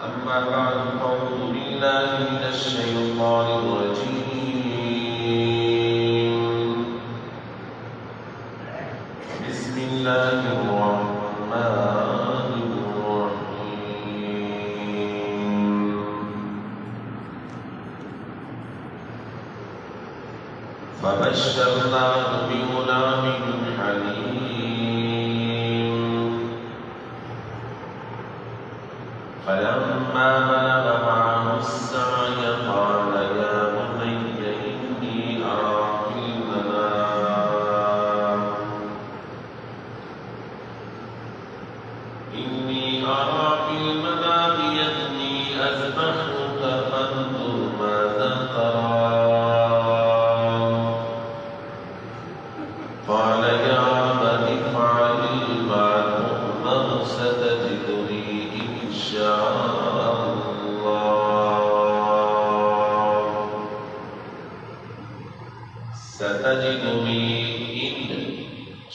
أما بعد فأعوذ بالله من الشيطان الرجيم بسم الله الرحمن الرحيم فبشرناه بغلام حليم فلما بلغ معه السعي قال يا بني إني أرى في المنام أني أذبحك فانظر ماذا ترى قال يا أبت افعل ما تؤمر ستجدني إن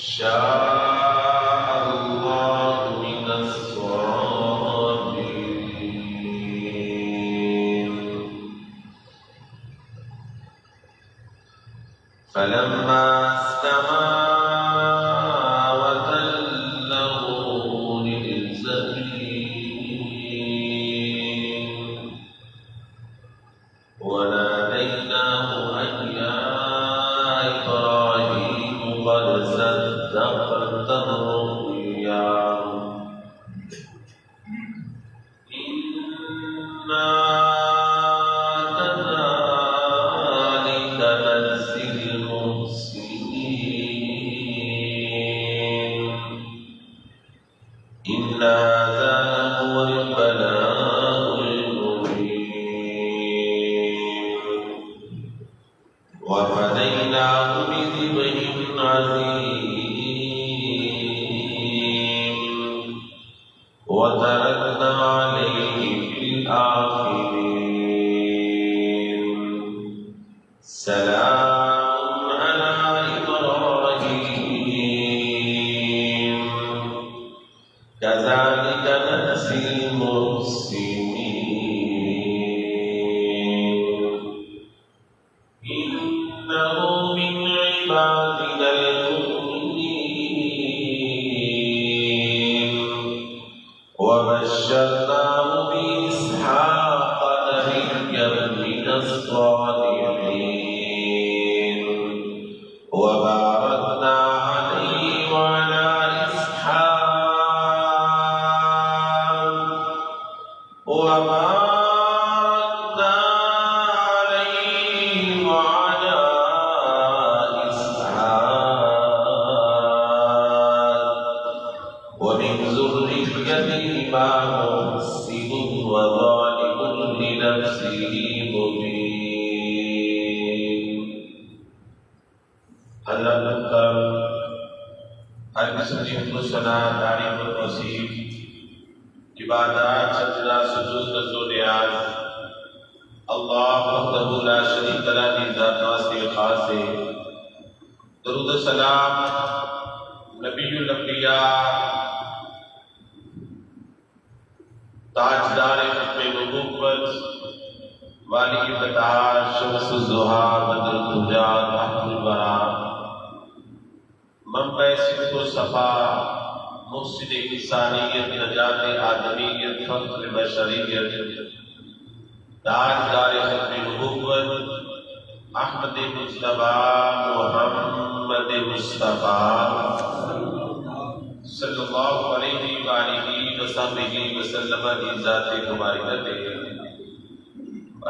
شاء الله من الصابرين. فلما استوى وتله للجبين وناديناه أن يا إبراهيم قد صدقت الرؤيا إنا كذلك نجزي المحسنين إن هذا لهو البلاء المبين وفديناه بذبح عظيم وتركنا عليه في الآخرين سلام على إبراهيم كذلك نجزي المحسنين إنه من عبادنا المؤمنين وبشرناه بإسحاق نبيا من الصالحين وباركنا عليه وعلى إسحاق ومن ذريتهما محسن وظالم لنفسه مبين. اللہ اکبر. ہر قسم کی حمد و ثنا تعریف و توصیف عبادات سجدہ سجود نذر و نیاز اللہ وحدہ لا شریک لہ کی ذات واسطے خاص ہے. درود و سلام نبی الانبیاء تاجدار ختم نبوت والی فتح شمس الضحا بدر الدجا رحمت الورا منبع صدق و صفا محسن انسانیت نجات آدمیت فخر بشریت تاجدار ختم نبوت احمد مصطفیٰ محمد مصطفیٰ صلی اللہ علیہ وآلہ وسلم وسلم کی ذات مبارکت ہے.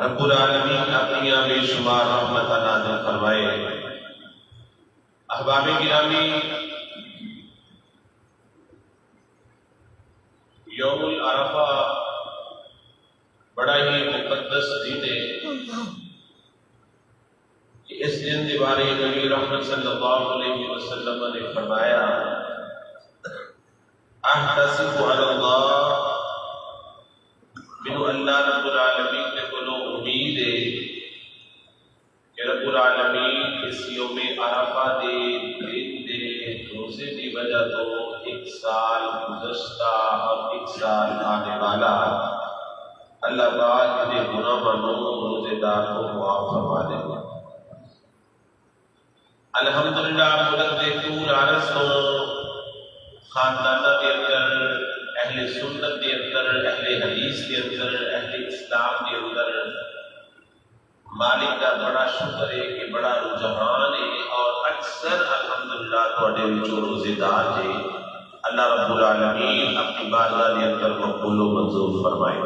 رب العالمین اپنی بے شمار رحمت نازل فرمائے. احباب گرامی، یوم العرفہ بڑا ہی مقدس دن ہے. اس دن کے بارے میں نبی رحمت صلی اللہ علیہ وسلم نے فرمایا احتسب علی اللہ، مینوں اللہ رب العالمین کے کولوں امید ہے کہ رب العالمین اس یوم عرفہ دے دن دے روزے کی وجہ تو ایک سال گزشتہ اور ایک سال آنے والا الحمدللہ ملک دے طول عرض تو خاندانہ دے اندر اہل سنت دے اندر اہل حدیث دے اندر اہل اسلام دے اندر مالک کا بڑا شکر ہے کہ بڑا رجحان ہے اور اکثر الحمدللہ تواڈے وچوں روزے دار جے اللہ رب العالمین اپنی بارگاہ دے اندر مقبول و منظور فرمائے۔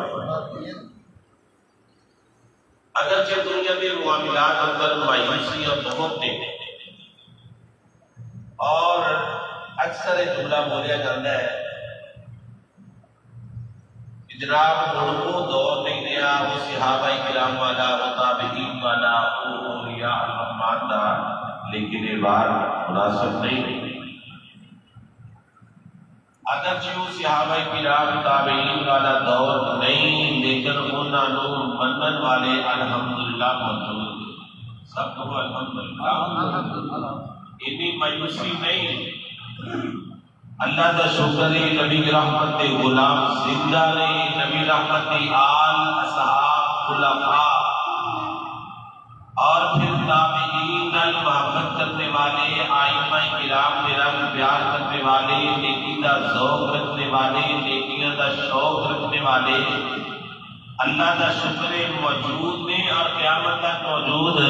اگرچہ دنیا کے معاملات اندر مایوسیاں بہت ہیں اور اکثر ایک جملہ بولیا جاتا ہے کہ جناب وہ دور نہیں رہا وہ صحابہ کرام والا وہ تابعین والا وہ اولیاء الرحمان دا، لیکن یہ بات مناسب نہیں۔ اگرچہ وہ صحابہ کرام تابعین والا دور نہیں، لیکن انہاں نوں منن والے الحمدللہ موجود، سب کو الحمدللہ، اتنی مایوسی نہیں۔ اللہ کا شکر ہے نبی رحمت کے غلام زندہ نے، نبی رحمت کے آل اصحاب خلفاء اور پھر تابعین محبت کرنے والے، ائمہ کرام میں رنگ پیار کرنے والے، نیکی کا ذوق رکھنے والے، نیکیاں کا شوق رکھنے والے، اللہ کا شکر ہے موجود نے اور قیامت تک موجود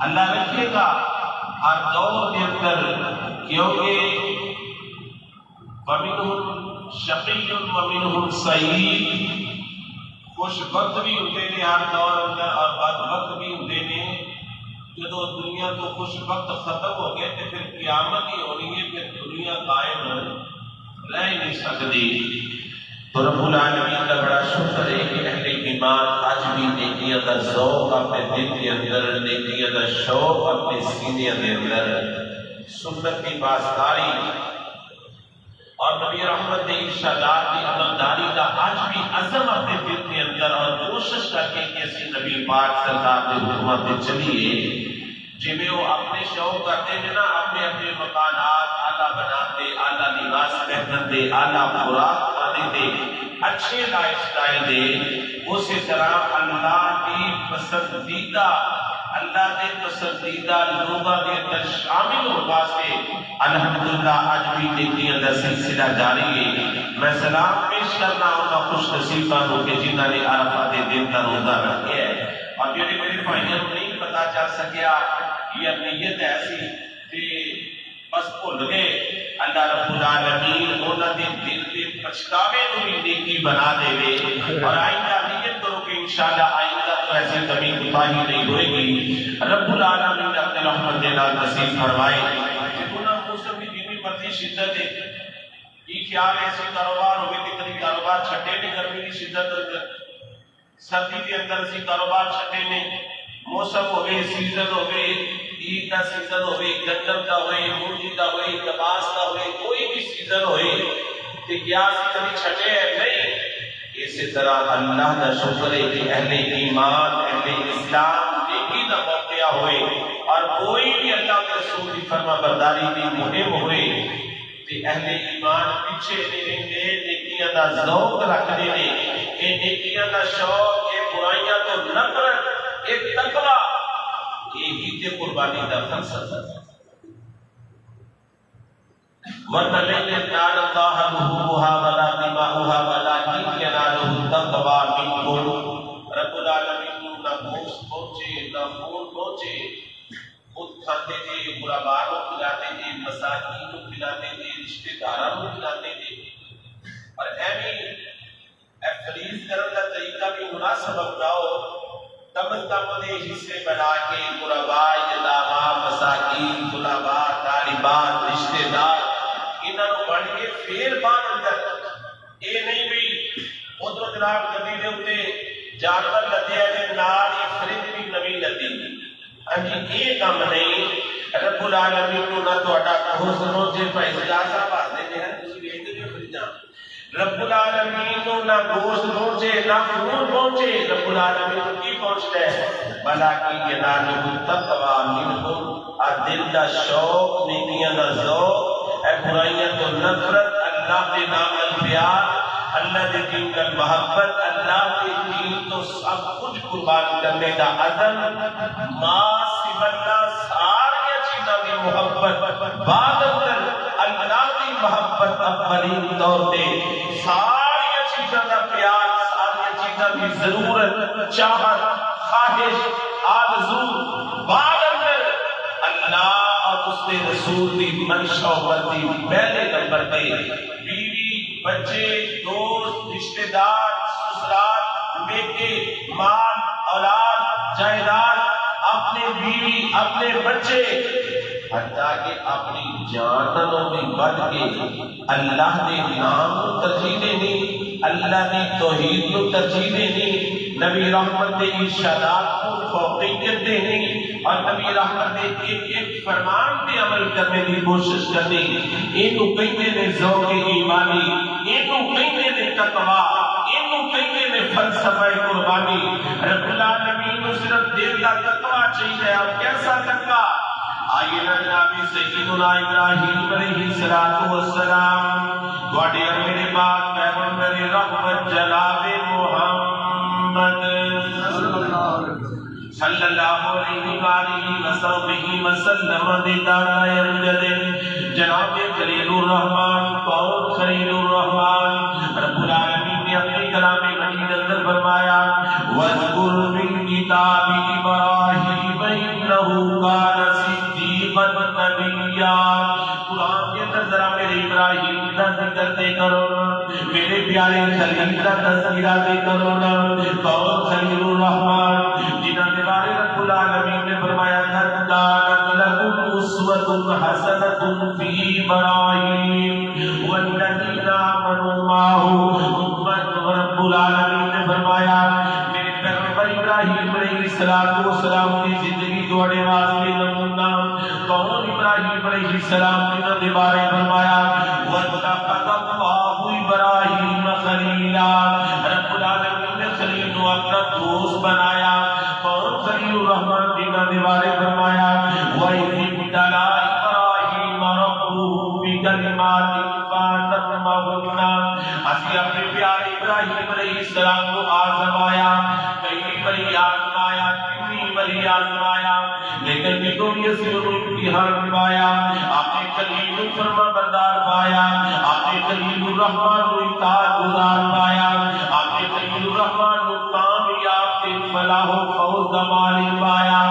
اللہ رکھے گا ہر دور کے اندر، کیونکہ وَمِنْهُمْ شَقِيٌّ وَمِنْهُمْ سَعِيدٌ، خوش وقت بھی ہوتے ہیں ہر دور اندر اور بد وقت بھی ہوتے ہیں۔ جب دنیا تو خوش وقت ختم ہو گئے تو پھر قیامت ہی ہونی ہے، پھر دنیا قائم رہ نہیں سکتی۔ تو رب العالمین کا بڑا شکر ہے کہ اہل ایمان آج بھی نیکیاں کا ذوق اپنے دل کے اندر، نیکیاں کا شوق اپنے سینے کے اندر، سنت کی پاسداری اور نبی رحمت کے ارشادات کی عملداری کا آج بھی عزم اپنے دل کے اندر، اور کوشش کر کے کہ اسی نبی پاک سرکار کے حکمت پہ چلیے، جنہیں وہ اپنے شوق کرتے ہیں نا، اپنے اپنے مکانات اعلیٰ بناتے، اعلیٰ لباس پہنتے، اعلیٰ خوراک کھانے دے، اچھے لائف سٹائل دے، اسی طرح اللہ کی پسندیدہ، اللہ کے پسندیدہ لوگوں کے اندر شامل ہو واسطے الحمدللہ آج بھی نیکیاں کا سلسلہ جاری ہے۔ میں سلام پیش کرنا ہوں خوش نصیباں کو کہ جنہوں نے عرفات دن کا روزہ رکھا ہے، اور جنہیں میرے بھائیوں کو نہیں پتا چل سکیا یہ نیت ایسی کہ بس بھول گئے، اللہ رب العالمین انہوں نے دل کے پچھتاوے کو بھی نیکی بنا دے اور آئندہ نیت کرو کہ انشاءاللہ آئندہ تو ایسے کبھی کوتاہی نہیں ہوئے گی۔ رب العالمین اپنے رحمت دے نال نصیب فرمائے کہ انہاں موسم کی جتنی مرضی شدت ہے، یہ خیال ایسے کاروبار ہوئے کہ کبھی کاروبار چھٹے نے، گرمی کی شدت اندر، سردی کے اندر سی کاروبار چھٹے نے، موسم ہوئے، سیزن ہوئے، عید کا سیزن ہوئے، گندم کا ہوئے، مرغی کا ہوئے، کپاس کا ہوئے، کوئی بھی سیزن ہوئے کہ کیا کبھی چھٹے ہیں نہیں۔ اسی طرح اللہ کا شکر ہے کہ اہل ایمان، اہل اسلام نیکی کا موقع ہوئے اور کوئی بھی اللہ کے رسول کی فرما برداری کی مہم ہوئے کہ اہل ایمان پیچھے نہیں رہتے، نیکیاں کا ذوق رکھتے ہیں، یہ نیکیاں کا شوق، یہ برائیاں تو نفرت، ایک تقویٰ، یہی تے قربانی کا فلسفہ ہے۔ وَالَّذِينَ يَنَالُ اللَّهَ لُحُومُهَا وَلَا دِمَاؤُهَا وَلَٰكِنْ يَنَالُهُ التَّقْوَىٰ مِنكُمْ۔ رب العالمین کو نہ گوشت پہنچے نہ خون پہنچے، خود کھاتے تھے، غرباء کو کھلاتے تھے، مساکین کو کھلاتے تھے، رشتہ داراں کو کھلاتے تھے، اور ایویں فریض کرنے کا طریقہ بھی مناسب اپناؤ، کم از کم انہیں حصے بنا کے غرباء، یتامہ، مساکین، طلباء، طالبات، رشتہ دار انہوں نے بڑھ کے پھر بان اندر یہ نہیں بھی ادھر جناب گدی دے اتنے جانور لدے ہیں نال یہ فرج بھی نوی لدی، ہاں جی یہ کام نہیں۔ رب العالمین کو نہ تہاڈا گوشت پہنچے، بھائی سجاد صاحب آتے ہیں تسی ویکھدے جو فریجاں، رب العالمین کو نہ گوشت پہنچے نہ خون پہنچے، رب العالمین کو کی پہنچتا ہے بلاکی ینالہ التقویٰ منکم، دل دا شوق، نیکیاں دا ذوق، اے برائیاں تو نفرت، اللہ کے نام پیار، اللہ کے دین کا محبت، اللہ کے دین تو سب کچھ قربان کرنے کا عزم، ما سوى اللہ ساری محبت بعد اندر اللہ کی محبت اولین طور تے ساری چیزاں دا پیار ساری چیزاں کی ضرورت چاہت خواہش آرزو بعد اندر اللہ اور اس کے رسول کی منشا و مرضی پہلے نمبر پہ بیوی بچے دوست رشتہ دار سسرال بیٹے مال اولاد جائیداد اپنے بیوی اپنے بچے حتیٰ کہ اپنی جانوں میں بڑھ کے اللہ نے نام کو ترجیح دینی اللہ نے توحید کو ترجیح دینی نبی رحمت نے ارشادات کو فوقیت دینی اور نبی رحمت نے ایک ایک فرمان پہ عمل کرنے کی کوشش کرنی اینو کہتے نے ذوق ایمانی اینو کہتے نے تقوی اینو کہتے نے فلسفہ قربانی رب العالمین کو صرف دل کا تقوی چاہیے اب کیسا تقوی آئیے جناب سیدنا ابراہیم علیہ السلام گوڑے میرے بات پیغمبر رحمت جناب محمد صلی اللہ علیہ وآلہ وسلم دیدار امجد جناب خلیل الرحمن کون خلیل الرحمن رب العالمین نے اپنے کلام مجید اندر فرمایا وَاذْكُرْ فِي الْكِتَابِ إِبْرَاهِيمَ إِنَّهُ كَانَ صِدِّيقًا نَبِيًّا قرآن کے اندر ذرا میرے ابراہیم کا ذکر دے کرو میرے پیارے خلیل کا تذکرہ دے کرو کون خلیل الرحمن جنہاں کے بارے رب العالمین نے فرمایا كَانَتْ لَكُمْ أُسْوَةٌ حَسَنَةٌ فِي إِبْرَاهِيمَ وَالَّذِينَ آمَنُوا مَعَهُ رب العالمین نے فرمایا میرے پیغمبر ابراہیم علیہ السلام کی زندگی دوڑے واسطے نمونہ کون ابراہیم علیہ السلام جنہوں نے بارے فرمایا وَاتَّخَذَ اللَّهُ إِبْرَاهِيمَ خَلِيلًا رب العالمین نے خلیل کو اپنا دوست بنایا کون خلیل الرحمن جنہوں نے بارے فرمایا وَإِذِ ابْتَلَىٰ إِبْرَاهِيمَ رَبُّهُ بِكَلِمَاتٍ فَأَتَمَّهُنَّ اسی اپنے پیارے ابراہیم علیہ السلام کو آزمایا کئی بری آزمایا کتنی بری آزمایا لیکن جدوں بھی اسی امتحان پایا آپ نے خلیل فرما بردار پایا آپ نے خلیل الرحمن کو اطاعت گزار پایا آپ نے خلیل الرحمن کو کامیاب کے فلاح و فوز کا مالک پایا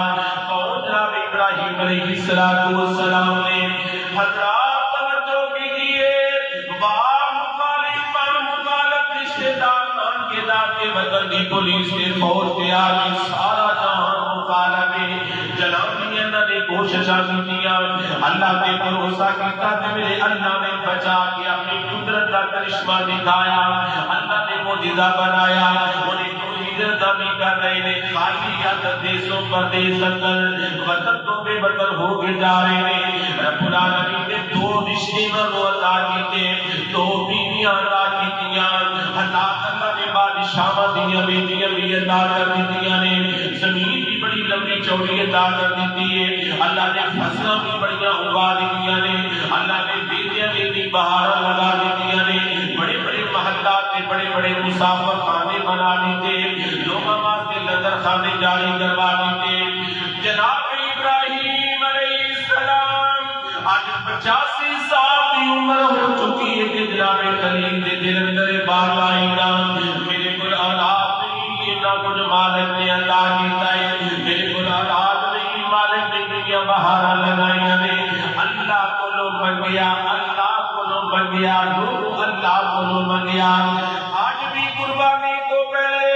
کون جناب ابراہیم علیہ السلام نے حضرات توجہ کیجئے وطن کی پولیس کے فوج کے آگے سارا جہاں مخالفے جنابی انہوں نے کوششاں کیتیاں اللہ نے بھروسہ کیتا کہ میرے اللہ نے بچا کے اپنی قدرت کا کرشمہ دکھایا اللہ نے معجزہ بنایا انہیں توحید نامی کر رہے نے خالیات دیسوں پردیس اندر وطن تو بے وطن ہو کے جا رہے ہیں رب العالمین نے دو رشتے میں عطا کیتے دو بیویاں عطا کیتیاں اللہ نے بادشاہ دیاں بیٹیاں بھی عطا کر دیتیاں نے زمین بھی بڑی لمبی چوڑی عطا کر دیتی ہے اللہ نے فصلیں بھی بڑیاں اگا دیتیاں نے اللہ نے بیٹیاں بیٹی بہاریں لگا دیتیاں نے بڑے بڑے محلات میں بڑے بڑے مسافر خانے بنا دیتے لوگوں واسطے لنگر خانے جاری کروا دیتے جناب ابراہیم علیہ السلام آج 85 سال کی عمر ہو چکی ہے کہ جناب خلیل دے دل اندر بات آئی نا میرے کو اولاد نہیں نہ کچھ مالک نے عطا کیتا ہے میرے کو اولاد نہیں مالک نے دنیا بہارا لگائیاں نے اللہ کو لو منگیا اللہ کو لو منگیا لوگ اللہ کو لو منگیا آج بھی قربانی کو پہلے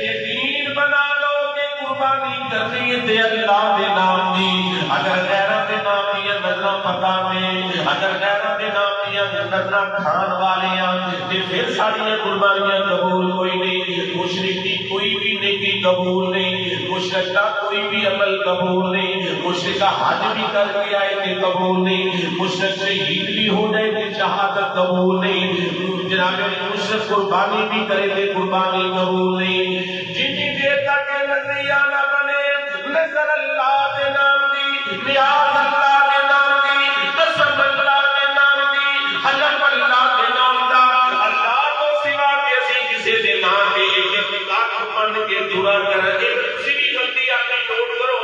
یہ دین بنا لو کہ قربانی کرنی ہے اللہ دے نام دی اگر غیرت دے نام دی نظر پتا میں اگر غیرت دے نام دی نظر کھان والے ہیں پھر ساری قربانیاں قبول کوئی نہیں مشرک کی کوئی بھی نیکی قبول نہیں مشرک کا کوئی بھی عمل قبول نہیں مشرک کا حج بھی کر کے آئے تھے قبول نہیں مشرک شہید بھی ہو جائے تھے شہادت قبول نہیں جناب مشرک قربانی بھی کرے تھے قربانی قبول نہیں جتنی دیر تک نظریہ نہ بنے نظر اللہ کے نام دی نیاز اللہ کے نام دی قسم اللہ کے نام دی حلف اللہ کے نام دا اللہ کو سوا کسی کسی دے نام دے ایک کاٹ پڑھ کے دعا کر ایک سی بھی غلطی اپنی نوٹ کرو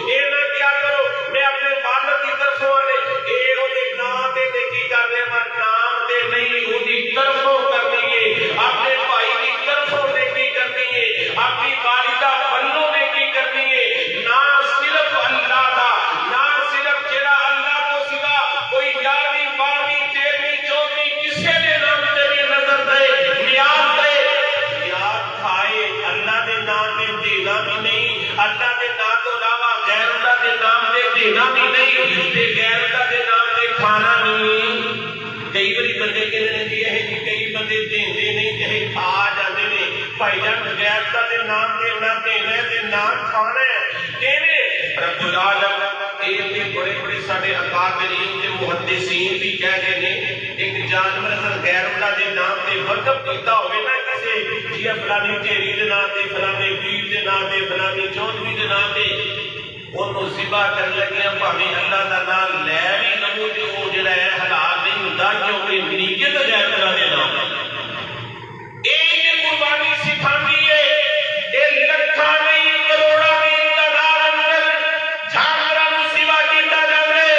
یہ نہ کیا کرو میں اپنے مالک کی طرف بھائی جان غیر دے نام تے نہ دینا تے نہ کھانا ہے کیویں رب العالمین یہ بڑے بڑے سارے اکابرین تے محدثین بھی کہتے ہیں ایک جانور اگر غیر اللہ دے نام تے وقف کیتا ہوئے نا کسے جی فلانی تیری دے نام تے فلانے پیر دے نام تے فلانی چودھری دے نام تے انہوں ذبح کر لگے بھاویں اللہ دا نام لے بھی لو تے وہ جڑا ہے حلال نہیں ہوندا کیونکہ نیت غیر اللہ دے نام ایک قربانی سکھاندی ہے اے لکھاں نہیں کروڑاں نہیں ہزاراں اندر جانوراں نوں ذبح کیتا جاوے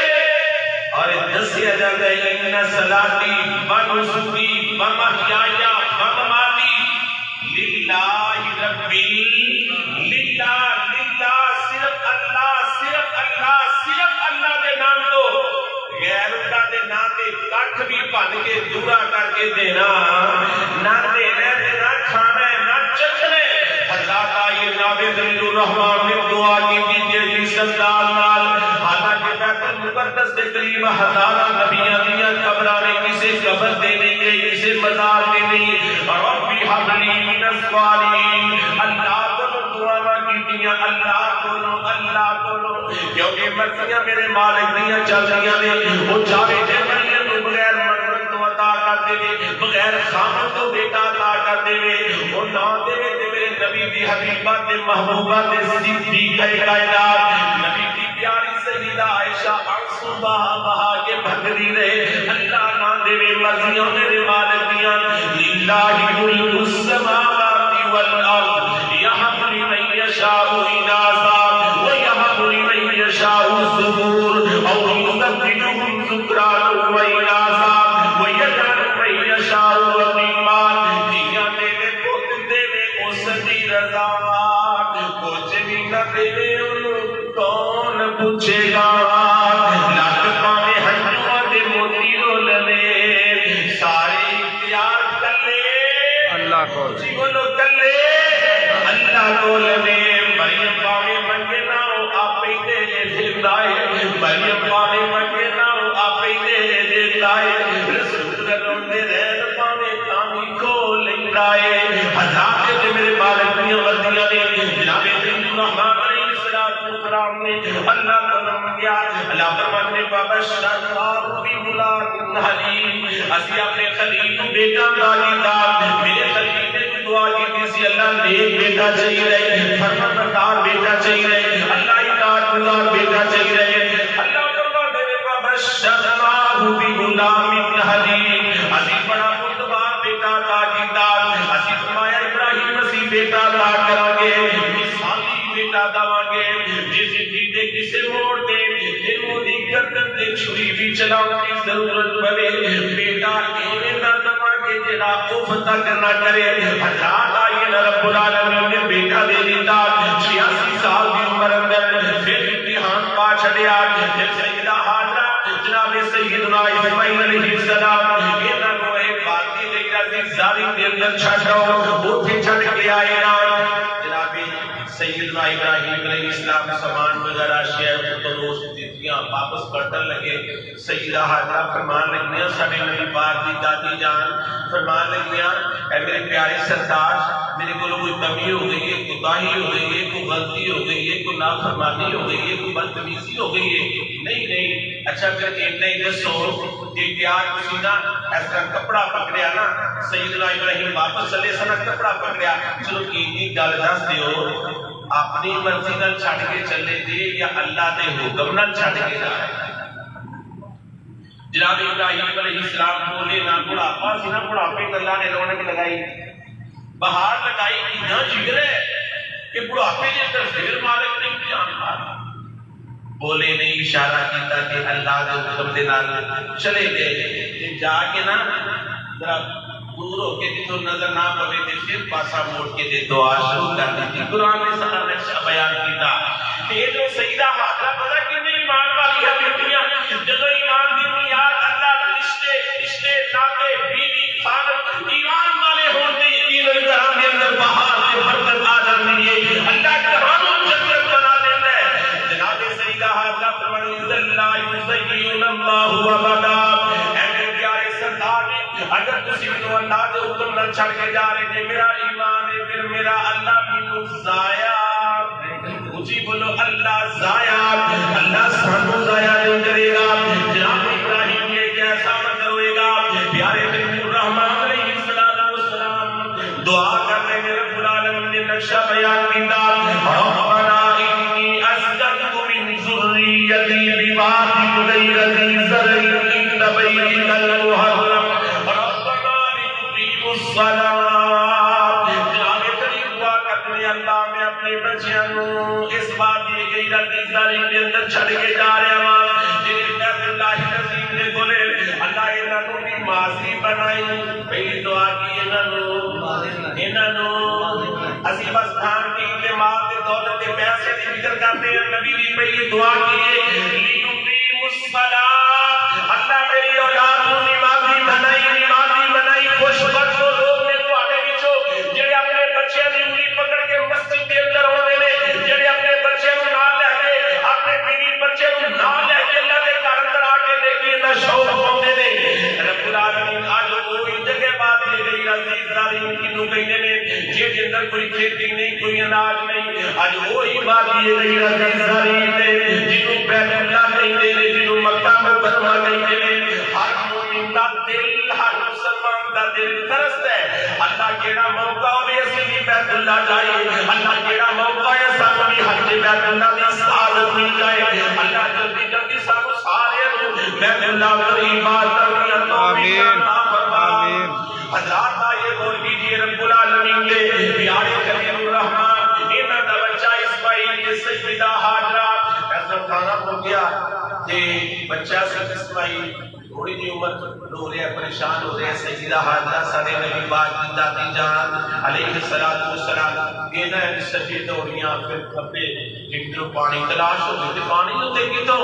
اور دسیا جاتا ہے ان صلاتی و نسکی و محیایا و مماتی للہ رب للہ صرف اللہ دے نام تو غیر اللہ دے نام تے کٹھ بھی بن کے دورا کر کے دینا نہ دینا نہ کھانا نہ چکھنا حضرت آئی نابد الرحمن نے دعا کی تھی سردار نال حالانکہ بیت المقدس کے قریب ہزاراں نبیاں دیاں قبراں نے کسے قبر دے نہیں گئی کسے مزار دے نہیں ربی حب لی من الصالحین اللہ کو دعا کیتیاں اللہ کو کیونکہ مرضیاں میرے مالک دیاں چل رہیاں نے وہ چاہے تے مریم نوں بغیر مرد تو عطا کر دے بغیر خامد تو بیٹا عطا کر دے وہ نہ دے تے میرے نبی دی حبیبہ تے محبوبہ تے صدیقہ کائنات نبی کی پیاری سیدہ عائشہ آنسو بہا بہا کے بھگتی رہے اللہ نہ دے مرضیاں میرے مالک دیاں للہ ملک السماوات والارض یہب لمن یشاء اناثا ویہب لمن یشاء الذکور او یزوجہم ذکرانا واناثا ویجعل من یشاء عقیما دیاں دے پوت دے اس دی رضا کچھ بھی نہ دے کون پوچھے گا لکھ پاویں ہنجواں دے موتی رولنے سارے اختیار کلے اللہ کو جی بولو کلے اللہ کو لنے مریم پاویں منگے نہ ہو آپ ہی دے دیتا ہے مریم پاویں منگے نہ ہو آپ ہی دے دیتا ہے رسول روندے رہن پاویں کامی کو لیتا ہے حضرات دے میرے مالک دیاں وردیاں نے جناب الرحمن علیہ السلام نے اللہ کو منگیا اللہ فرمان نے بابا شرار بھی غلام حلیم اسی اپنے خلیل کو بیٹا دادا میرے خلیل نے دعا کی کسی اللہ نیک بیٹا چاہیے رہے فرمانبردار بیٹا چاہیے رہے اللہ اطاعت گزار بیٹا چاہیے رہے اللہ فرمان نے بابا شرار بھی غلام حلیم اسی بڑا مردبار بیٹا دادا اسی فرمایا ابراہیم مسیح بیٹا عطا کرا گے مثالی بیٹا داواں گے جس دے کسے موڑ دے دلوں دی گردن تے چھری بھی چلاؤ کی ضرورت پڑے بیٹا ایویں نہ دوا کے جڑا خوف تک نہ کرے حضرات آئیے رب العالمین نے بیٹا دے دیتا 86 سال کی عمر اندر پھر امتحان پا چھڑیا جب سیدہ حاجرہ جناب سیدنا اسماعیل علیہ السلام انہاں نوں ایک بات دی لئی راضی زاری دے اندر چھڈو اوتھے چھڈ کے آئے نا جناب سیدنا ابراہیم علیہ السلام سامان وغیرہ شہر کو روز دیتیاں واپس پلٹن لگے سیدہ حاجرہ فرمان لگیاں ساڈے نبی پاک دی دادی جان فرمان لگیاں اے میرے پیارے سردار میرے کو کوئی کمی ہو گئی ہے کوتاہی ہو گئی ہے کوئی غلطی ہو گئی ہے کوئی نافرمانی ہو گئی ہے کوئی بدتمیزی ہو گئی ہے نہیں اچھا پھر اتنا ہی دسو کہ کیا کسی نا ایسا کپڑا پکڑیا نا سیدنا ابراہیم واپس چلے سنا کپڑا پکڑیا چلو کی گل دس دیو اپنی مرضی نال چھڈ کے چلے دے یا اللہ دے حکم نال چھڈ کے جا جناب ابراہیم علیہ السلام بولے نہ بڑھاپا سی نہ بڑھاپے اللہ نے رونق لگائی بہار لگائی اتنا جگر ہے کہ بڑھاپے کے اندر پھر مالک نے امتحان مارا بولے نہیں اشارہ کیتا کہ اللہ دے حکم دے نال چلے گئے جا کے نا ذرا دور ہو کے جتوں نظر نہ پوے تے پھر پاسا موڑ کے تے دعا شروع کر دی قرآن نے سارا نقشہ بیان کیتا کہ جو سیدہ حاجرہ پتہ کتنی ایمان والی ہے بیٹیاں جدوں ایمان دی بنیاد اللہ رشتے ناطے بیوی خاندان ایمان والے ہون تے یقین گھراں دے اندر بہار تے برکت آ جاندی ہے اللہ گھراں نوں جنت بنا دیندا ہے جناب سیدہ حاجرہ فرمایا اللہ یزین اللہ ابدا اے پیارے سردار اگر تسی تو اللہ دے حکم نال چھڑ کے جا رہے جے میرا ایمان ہے پھر کرنے میں رب العالمین نے نقشہ بیان کیتا ربنا انی اسکنت من ذریتی بواد غیر ذی زرع عند بیتک المحرم ربنا ليقيموا الصلاة جناب کریم دعا کرنے اللہ میں اپنے بچیاں نو اس بات کی غیرت ذی زرع کے اندر چھڑ کے جا رہا ہوں جنہیں بیت اللہ نصیب نے بولے اللہ انہاں نو بھی ماضی بنائی پہلی دعا کی انہاں نو اسی بس کھان کی مال کے دولت کے پیسے کی فکر کرتے ہیں نبی نے پہلی دعا کی لیقیموا الصلاۃ اللہ میری اولاد کو نمازی بنائی خوش بخت لوگ نے تواڈے وچوں جڑے اپنے بچیاں دی انگلی پکڑ کے مسجد دے اندر ہوندے نے جڑے اپنے بچیاں نوں نال لے کے اپنے بیوی بچے نوں نال لے کے اللہ دے گھر اندر آ کے دیکھیے دا شوق پاؤندے نے رب العالمین اج کوئی جگہ بات نہیں گئی عزیز دارین کینوں کہندے نے جے اندر کوئی کھیتی نہیں کوئی اناج نہیں اج وہی بات یہ گئی عزیز دارین نے جنوں بیت اللہ کہندے نے جنوں مکہ مکرمہ کہندے نے ہر مومن دا دل ہر مسلمان دا دل ترستا ہے اللہ کیڑا موقع ہوے اسی بھی بیت اللہ جائے اللہ کیڑا موقع ہے سانوں بھی حج بیت اللہ دی سعادت مل جائے اللہ جلدی جلدی سانوں سارے نوں بیت اللہ دی عبادت کرنی توفیق عطا فرما حضرات یہ غور کیجئے رب العالمین نے پیارے خلیل الرحمن انہاں دا بچہ اسماعیل کے سیدہ ہاجرہ ایسا کھانا ہو گیا کہ بچہ سے اسماعیل تھوڑی جی عمر رو رہے ہیں پریشان ہو رہے ہیں سیدہ حاجرہ سارے نبی پاک کی دادی جان علیہ السلام کہنا ہے سجے دوڑیاں پھر کھپے جتنے پانی تلاش ہو گئے پانی تو دیکھی تو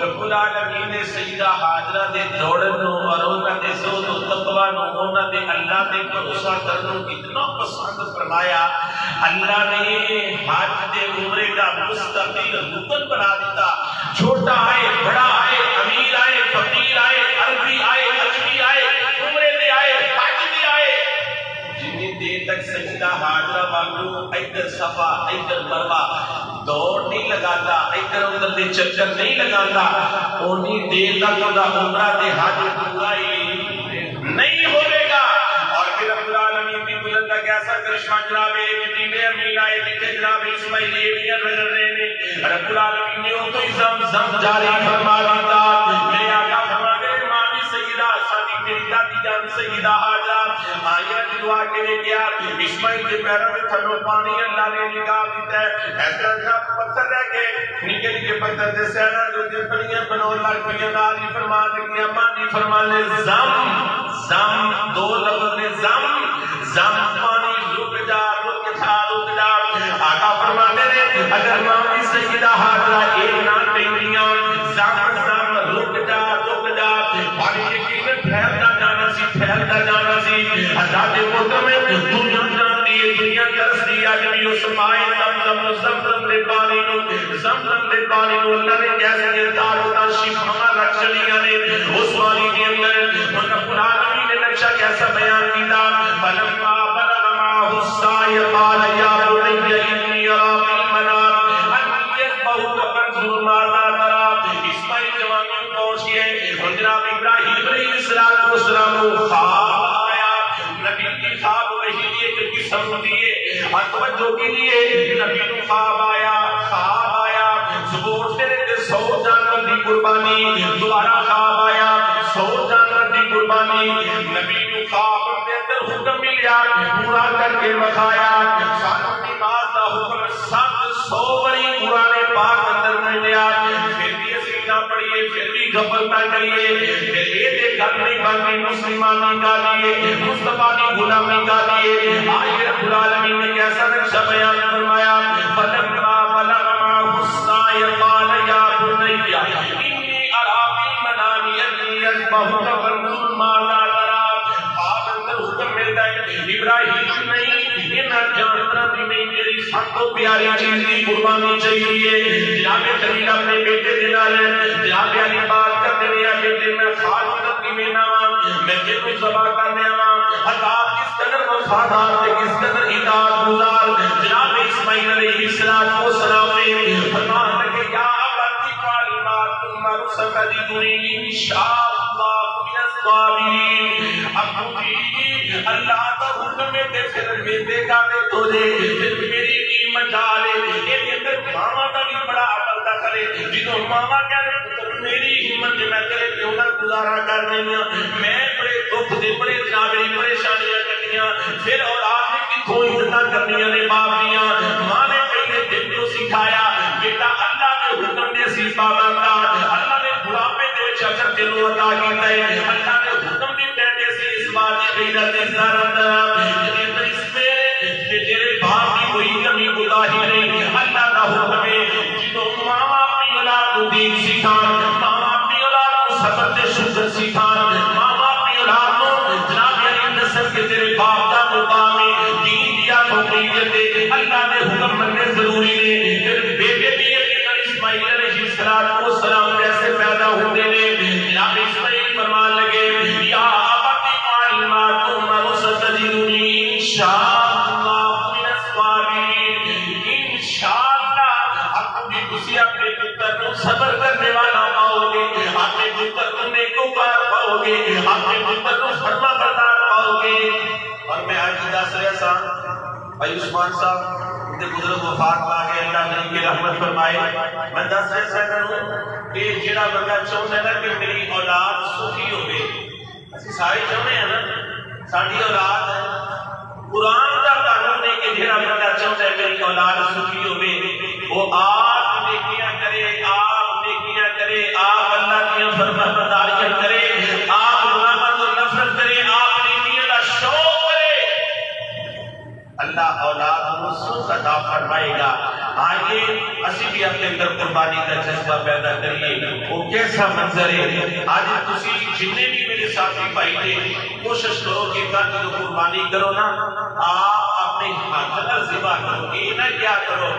رب العالمین نے سیدہ حاجرہ دے دوڑن اور انہوں نے زود و تقوی نو انہوں نے اللہ دے بھروسہ کرنو کتنا پسند فرمایا اللہ نے حج دے عمرے کا مستقل رکن بنا دیتا چھوٹا آئے بڑا آئے امیر آئے فقیر آئے عربی آئے اجمی آئے عمرے دے آئے حج دے آئے جنہیں دیر تک سجدہ حاجرہ واگلو ادھر صفا ادھر مروہ دوڑ نہیں لگاتا ادھر ادھر دے چکر نہیں لگاتا انہی دیر تک دا عمرہ دے حج پورا ہی نہیں ہوئے گا اور پھر رب العالمین بھی بلندہ کیسا کرشمہ جناب جتیلے امین آئے جتے جناب اسماعیل ایویاں نظر رہنے رب العالمین نے ان تو ہی زم جاری فرما دیتا میرے آقا فرما دے مامی سیدہ سانی میری دادی جان سیدہ حاجرہ آئیہ دعا کے لئے گیا اسماعیل کے پیروں میں تھلو پانی اللہ نے نکال دیتا ہے ایسا جب پتھر رہ کے نکے نکے پتھر دے سینا جو دے پڑیاں بنو لگ پڑیاں نالی فرما دے گیا مانی فرما لے زم دو لفظ نے زم پانی رک جا آقا فرماتے ہیں اگر مامی سیدہ حاجرہ ایک نہ تیریاں زم رک جا پانی یقین پھیلتا جانا سی حضرات محترم دنیا جانتی ہے دنیا ترستی آجمی اس مائے زمزم دے پانی نو اللہ نے کیسے نردار ہوتا شفا رکھ چلیاں نے اس پانی کے اندر رب العالمین نے نقشہ کیسا بیان کیتا فلما بلغ معه السعي قال يا بني إني أرى في المنام أني أذبحك فانظر ماذا ترى اسماعیل جوانی میں پہنچ گئے اور جناب ابراہیم علیہ السلام کو خواب آیا نبی کی خواب وہی ایک قسم دیے اور توجہ کیجیے نبی کو خواب آیا زبور سے 100 جانور دی قربانی دوبارہ خواب آیا 100 جانور دی قربانی نبی کو خواب کے اندر حکم ملیا پورا کر کے بتایا ساتھ کی بات دا حکم 700 بڑی قرآن پاک اندر میں لیا پھر بھی اسی نہ پڑھیے پھر بھی غفل نہ کریے پھر یہ گھر نہیں بنی مسلمانی کا لیے مصطفیٰ کی غلامی کا لیے آئے رب العالمین نے کیسا نقشہ بیان فرمایا فلما بلغ معه السعي قال يا بني إني أرى في المنام أني أذبحك فانظر ماذا ترى خواب اندر حکم ملتا ہے ابراہیم نہیں انہاں جانوروں دی نہیں میری سب کو پیاری چیز کی قربانی چاہیے جناب خلیل اپنے بیٹے دے نال جناب علی بات کرتے ہیں بیٹے میں خالق کی میں نام میں جنوں ذبح کرنے آواں اللہ کس قدر وفادار تے کس قدر اطاعت گزار جناب اسماعیل علیہ السلام نے فرمایا کہ یا ابتی فعل ما تؤمر ستجدنی انشاءاللہ من الصابرین ابو جی اللہ کا حکم ہے تے پھر میرے گانے تو دے پھر میری قیمت ڈالے یہ اندر ماما کا بھی بڑا عمل دا کرے جدو ماما کہے میری ہمت میں تیرے پیو نال گزارا کر رہی ہوں میں بڑے دکھ دے بڑے جناب میری پریشانیاں کٹیاں پھر اولاد نے کتوں عزت کرنیاں نے باپ دیاں ماں نے پہلے دن کو سکھایا بیٹا اللہ کے حکم دے سی پابند اللہ نے بڑھاپے دے وچ اجر تینوں عطا کیتا ہے اللہ نے حکم دتے دے سی اس بات دی غیرت اظہار اس میں تیرے باپ کی کوئی کمی کوتاہی نہیں اللہ کا حکم ہے جدوں ماں اپنی اولاد کو دین سکھان ماں اپنی اولاد کو صبر تے شکر سکھان ماں اپنی اولاد کو جناب علی نسب کے تیرے باپ کا مقام ہے دین دیا فوقیت دے اللہ نے حکم مننے ضروری ہے پھر بیٹے بھی اسماعیل علیہ السلام جیسے پیدا ہوتے ہیں جناب اسماعیل فرمان لگے یا ابتی فعل ما تؤمر ستجدنی انشاءاللہ من الصابرین انشاءاللہ اپنی خوشی اپنے پتر کو صبر کرنے والا پاؤ گے اپنے پتر کو نیکوکار پاؤ گے اپنے پتر کو فرما بردار پاؤ گے اور میں آج دس رہا سا بھائی عثمان صاحب بزرگ وفات پا گئے اللہ نے ان کی رحمت فرمائے میں دس ایسا کروں کہ جڑا بندہ چاہتا ہے نا کہ میری اولاد سخی ہوئے اسی سارے چاہتے ہیں نا ساری اولاد ہے قرآن کا قانون ہے کہ جڑا بندہ چاہتا ہے میری اولاد سخی ہوئے وہ آپ نیکیاں کرے آپ نیکیاں کرے آپ اللہ کی فرما برداریاں کرے آپ گناہوں کو نفرت کرے آپ نیکیاں کا شوق کرے اللہ اولاد نصرت عطا فرمائے گا آئیے اسی بھی اپنے اندر قربانی کا جذبہ پیدا کریے وہ کیسا منظر ہے آج تسی جتنے بھی میرے ساتھی بھائی تھے کوشش کرو کہ جو قربانی کرو نا آپ اپنے ہاتھ نال ذبح کرو یہ نہ کیا کرو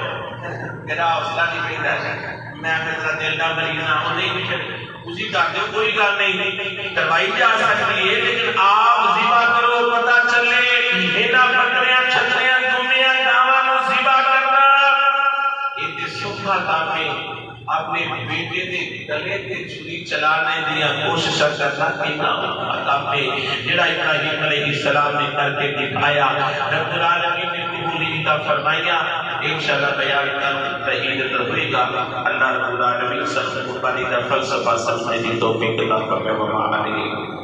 میرا حوصلہ نہیں بیٹھا ہے میں میرا دل کا مریض نہ ہو نہیں اسی کر دو کوئی گل نہیں کروائی جا سکتی ہے لیکن آپ ذبح کرو پتہ چلے انہاں بکریاں چھتریاں دنیا گاواں نو ذبح کرنا یہ سوکھا کام ہے اپنے بیٹے دے گلے تے چھری چلانے دی کوشش کرنا کتنا کام ہے جڑا ابراہیم علیہ السلام نے کر کے دکھایا رب العالمین نے قبولی عطا فرمایا انشاءاللہ بیان کا تحید ہوئے گا اللہ رب العالمین سب قربانی کا فلسفہ سمجھنے کی توفیق عطا فرمائے